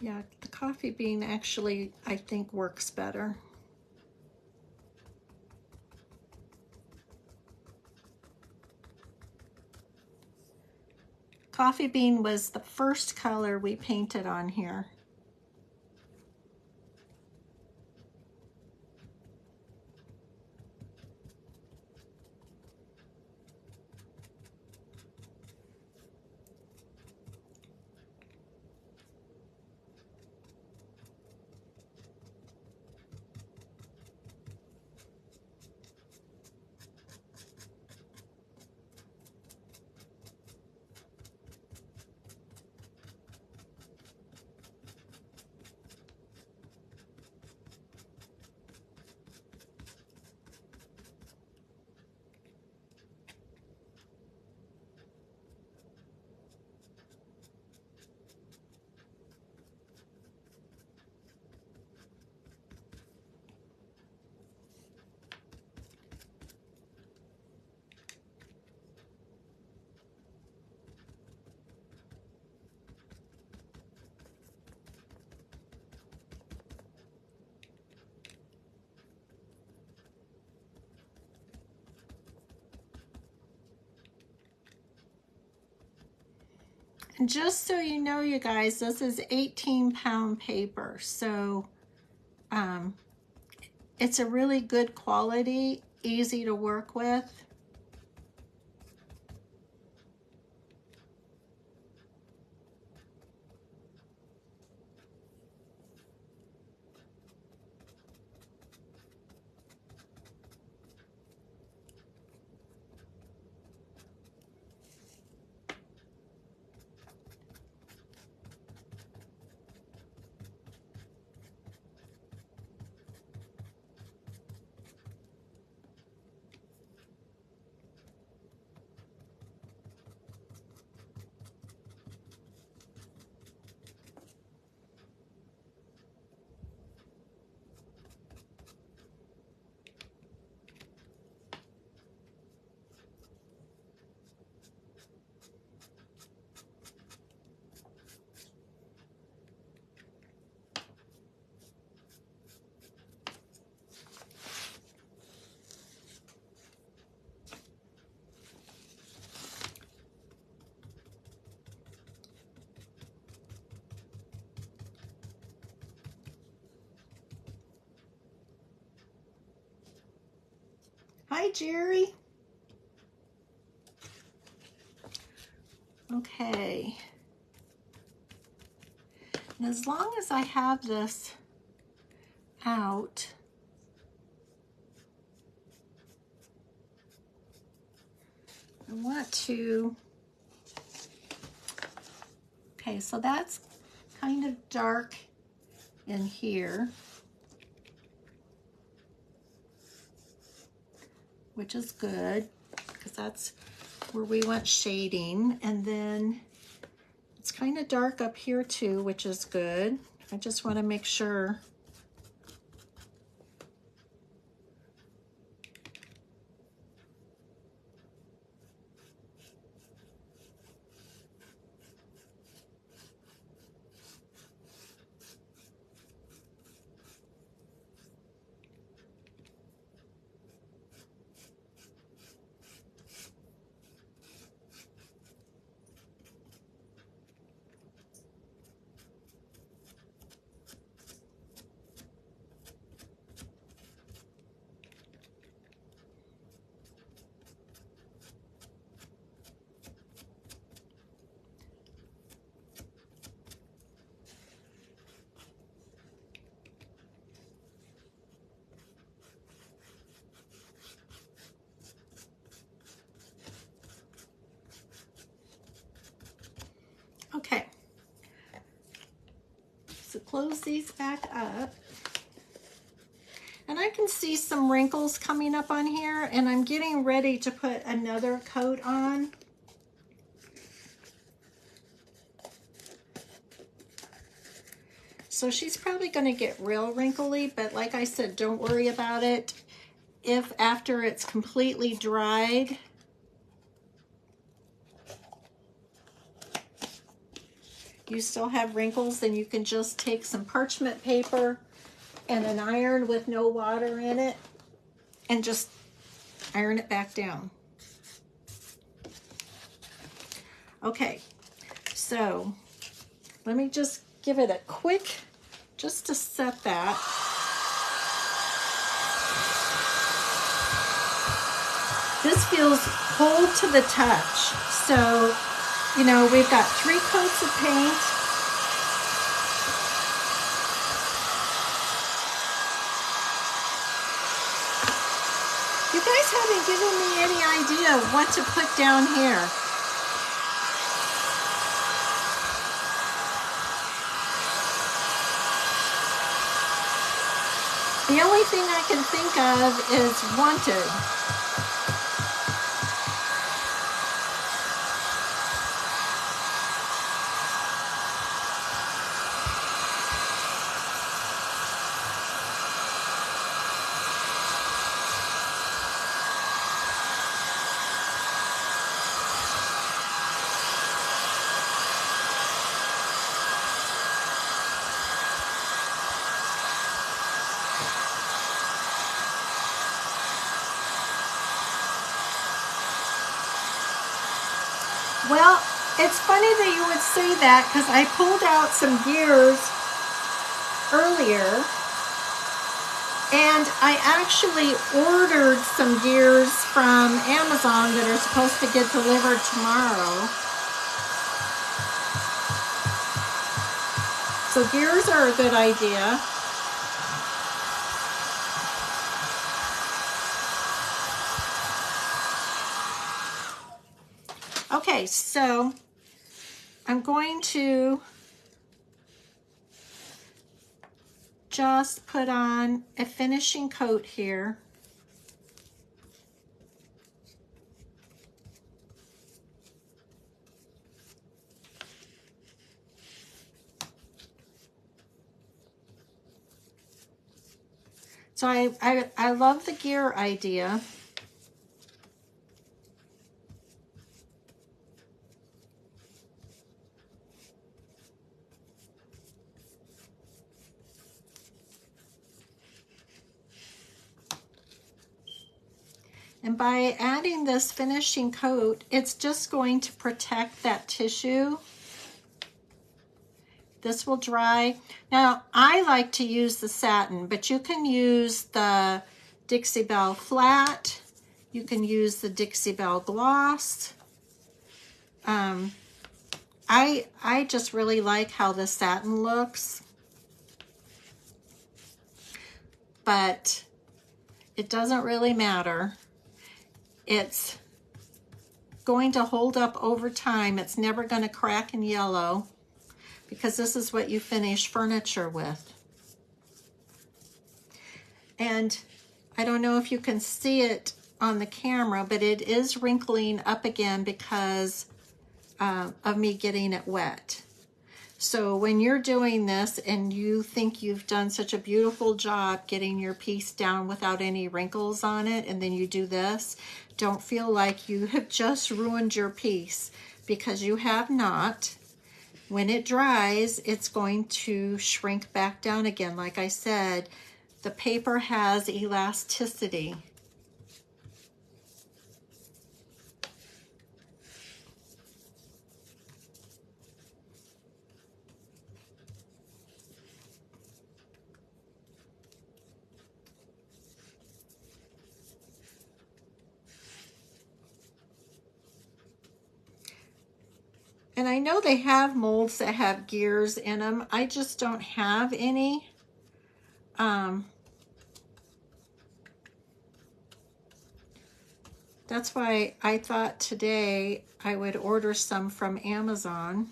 Yeah, the coffee bean actually, I think, works better. Coffee bean was the first color we painted on here. And just so you know, you guys, this is 18-pound paper, so it's a really good quality, easy to work with. Hi, Jerry. Okay. And as long as I have this out, I want to, okay, so that's kind of dark in here, which is good because that's where we want shading. And then it's kind of dark up here too, which is good. I just want to make sure. Okay, so close these back up. And I can see some wrinkles coming up on here, and I'm getting ready to put another coat on. So she's probably going to get real wrinkly, but like I said, don't worry about it. If after it's completely dried, you still have wrinkles, then you can just take some parchment paper and an iron with no water in it and just iron it back down. Okay, so let me just give it a quick, just to set that. This feels cold to the touch. So, you know, we've got 3 coats of paint. You guys haven't given me any idea what to put down here. The only thing I can think of is wanted. Well, it's funny that you would say that because I pulled out some gears earlier, and I actually ordered some gears from Amazon that are supposed to get delivered tomorrow. So gears are a good idea. Okay, so I'm going to just put on a finishing coat here. So I love the gear idea. And by adding this finishing coat, it's just going to protect that tissue. This will dry. Now, I like to use the satin, but you can use the Dixie Belle Flat. You can use the Dixie Belle gloss. I just really like how the satin looks, but it doesn't really matter. It's going to hold up over time. It's never going to crack and yellow because this is what you finish furniture with. And I don't know if you can see it on the camera, but it is wrinkling up again because of me getting it wet. So when you're doing this and you think you've done such a beautiful job getting your piece down without any wrinkles on it, and then you do this, don't feel like you have just ruined your piece, because you have not. When it dries, it's going to shrink back down again. Like I said, the paper has elasticity. And I know they have molds that have gears in them. I just don't have any. That's why I thought today I would order some from Amazon.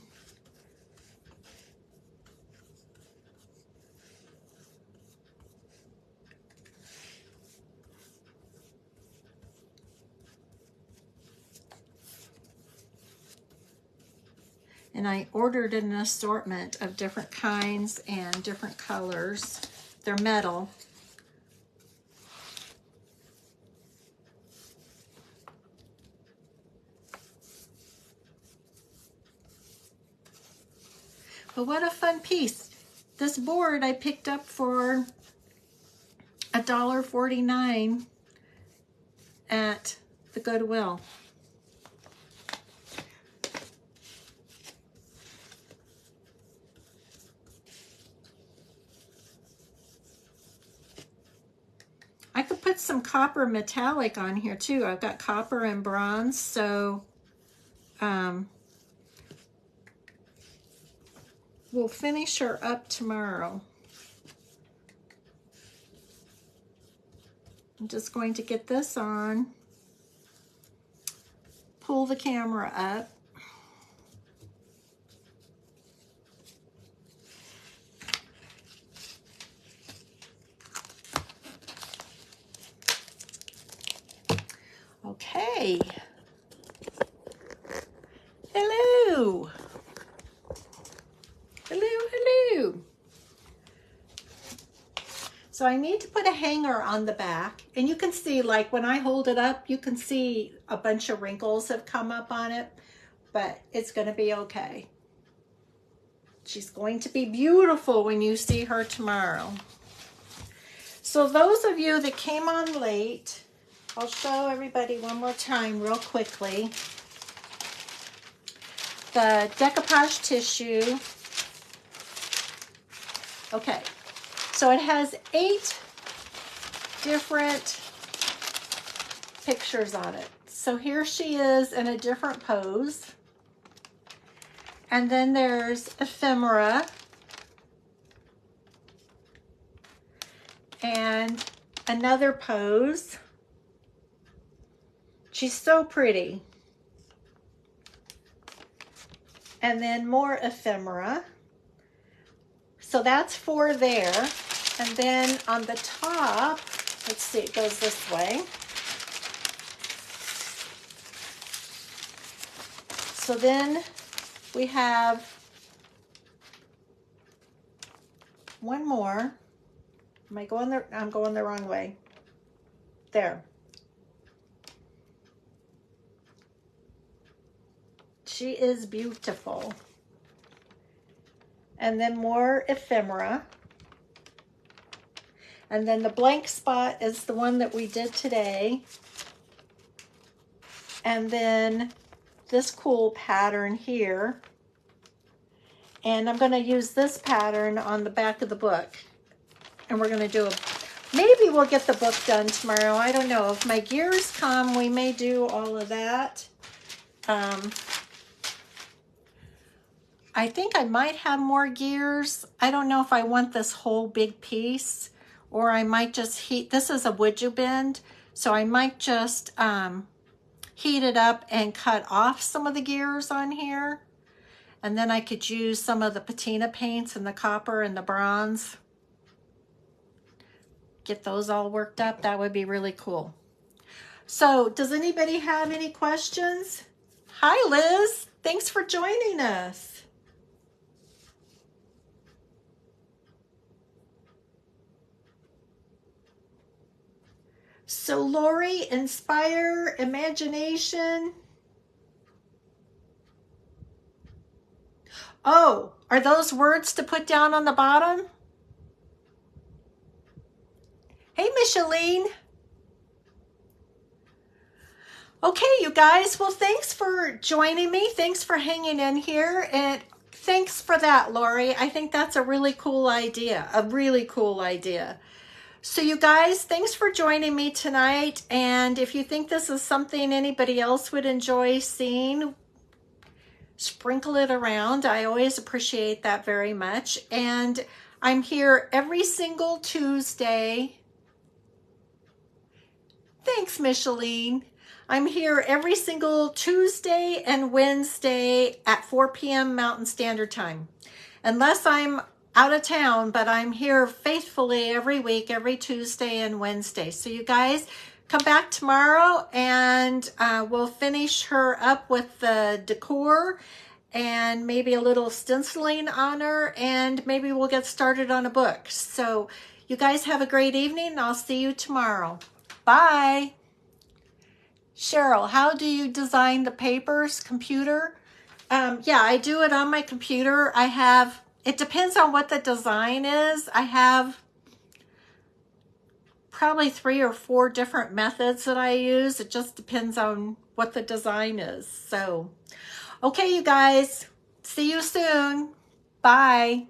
And I ordered an assortment of different kinds and different colors. They're metal. But what a fun piece. This board I picked up for $1.49 at the Goodwill. I could put some copper metallic on here too. I've got copper and bronze, so we'll finish her up tomorrow. I'm just going to get this on, pull the camera up. Okay. Hello. Hello, hello. So I need to put a hanger on the back, and you can see, like when I hold it up, you can see a bunch of wrinkles have come up on it, but it's going to be okay. She's going to be beautiful when you see her tomorrow. So those of you that came on late, I'll show everybody one more time real quickly. The decoupage tissue. Okay, so it has 8 different pictures on it. So here she is in a different pose. And then there's ephemera. And another pose. She's so pretty. And then more ephemera. So that's 4 there. And then on the top, let's see, it goes this way. So then we have one more. Am I going there? I'm going the wrong way. There. She is beautiful. And then more ephemera. And then the blank spot is the one that we did today. And then this cool pattern here. And I'm going to use this pattern on the back of the book. And we're going to do maybe we'll get the book done tomorrow. I don't know. If my gears come, we may do all of that. I think I might have more gears. I don't know if I want this whole big piece, or I might just heat. This is a wood you bend, so I might just heat it up and cut off some of the gears on here. And then I could use some of the patina paints and the copper and the bronze. Get those all worked up. That would be really cool. So does anybody have any questions? Hi, Liz. Thanks for joining us. So Lori, inspire, imagination. Oh, are those words to put down on the bottom? Hey, Micheline. Okay, you guys. Well, thanks for joining me. Thanks for hanging in here. And thanks for that, Lori. I think that's a really cool idea. A really cool idea. So you guys, thanks for joining me tonight. And if you think this is something anybody else would enjoy seeing, sprinkle it around. I always appreciate that very much. And I'm here every single Tuesday. Thanks, Micheline. I'm here every single Tuesday and Wednesday at 4 p.m. Mountain Standard Time. Unless I'm out of town, but I'm here faithfully every week, every Tuesday and Wednesday. So you guys come back tomorrow and we'll finish her up with the decor and maybe a little stenciling on her, and maybe we'll get started on a book. So you guys have a great evening, and I'll see you tomorrow. Bye. Cheryl, how do you design the papers? Computer? Yeah, I do it on my computer. It depends on what the design is. I have probably 3 or 4 different methods that I use. It just depends on what the design is. So, okay, you guys, see you soon. Bye.